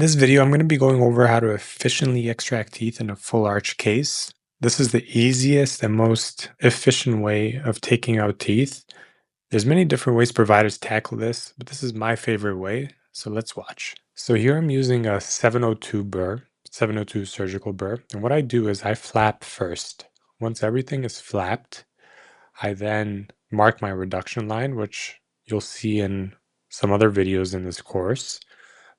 this video, I'm going to be going over how to efficiently extract teeth in a full arch case. This is the easiest and most efficient way of taking out teeth. There's many different ways providers tackle this, but this is my favorite way, so let's watch. So here I'm using a 702 burr, 702 surgical burr, and what I do is I flap first. Once everything is flapped, I then mark my reduction line, which you'll see in some other videos in this course.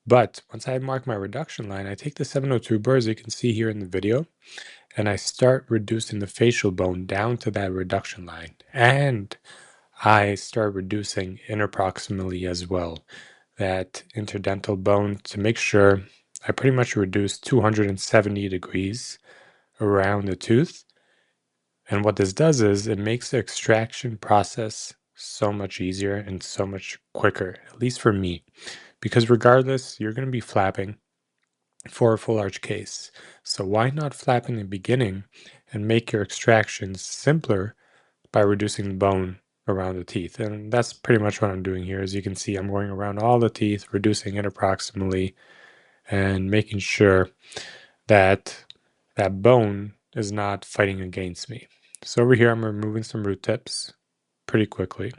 But once I mark my reduction line, I take the 702 burr, as you can see here in the video, and I start reducing the facial bone down to that reduction line. And I start reducing interproximally as well, that interdental bone, to make sure I pretty much reduce 270 degrees around the tooth. And what this does is it makes the extraction process so much easier and so much quicker, at least for me. Because regardless, you're going to be flapping for a full arch case. So why not flap in the beginning and make your extractions simpler by reducing the bone around the teeth? And that's pretty much what I'm doing here. As you can see, I'm going around all the teeth, reducing interproximally, and making sure that that bone is not fighting against me. So over here, I'm removing some root tips pretty quickly.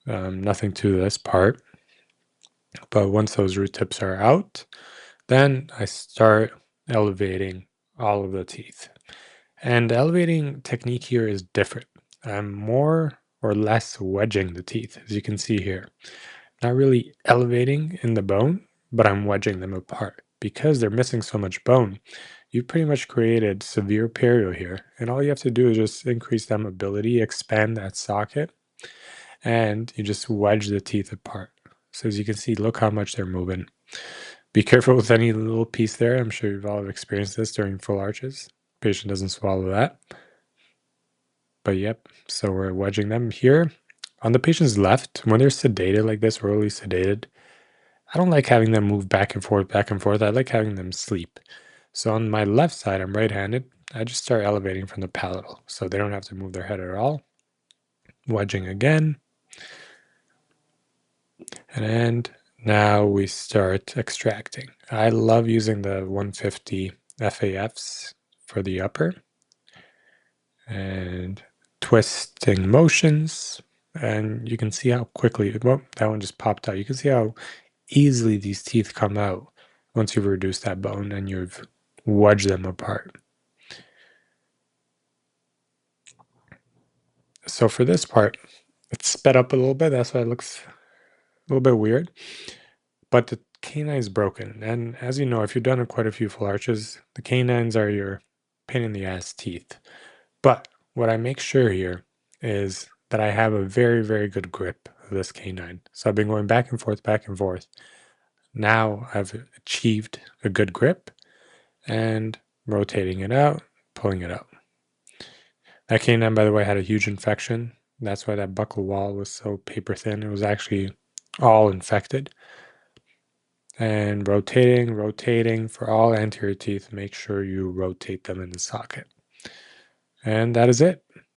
Nothing to this part. But once those root tips are out, then I start elevating all of the teeth. And the elevating technique here is different. I'm more or less wedging the teeth, as you can see here. Not really elevating in the bone, but I'm wedging them apart. Because they're missing so much bone, you've pretty much created severe perio here. And all you have to do is just increase that mobility, expand that socket, and you just wedge the teeth apart. So as you can see, look how much they're moving. Be careful with any little piece there. I'm sure you've all experienced this during full arches. Patient doesn't swallow that. But yep, so we're wedging them here. On the patient's left, when they're sedated like this, orally sedated, I don't like having them move back and forth, back and forth. I like having them sleep. So on my left side, I'm right-handed. I just start elevating from the palatal, so they don't have to move their head at all. Wedging again. And now we start extracting. I love using the 150 FAFs for the upper and twisting motions. And you can see how quickly, well, that one just popped out. You can see how easily these teeth come out once you've reduced that bone and you've wedged them apart. So for this part, it's sped up a little bit. That's why it looks a little bit weird. But the canine is broken. And as you know, if you've done quite a few full arches, the canines are your pain in the ass teeth. But what I make sure here is that I have a very, very good grip of this canine. So I've been going back and forth, back and forth. Now I've achieved a good grip and rotating it out, pulling it out. That canine, by the way, had a huge infection. That's why that buccal wall was so paper thin. It was actually all infected. And rotating for all anterior teeth. Make sure you rotate them in the socket. And that is it.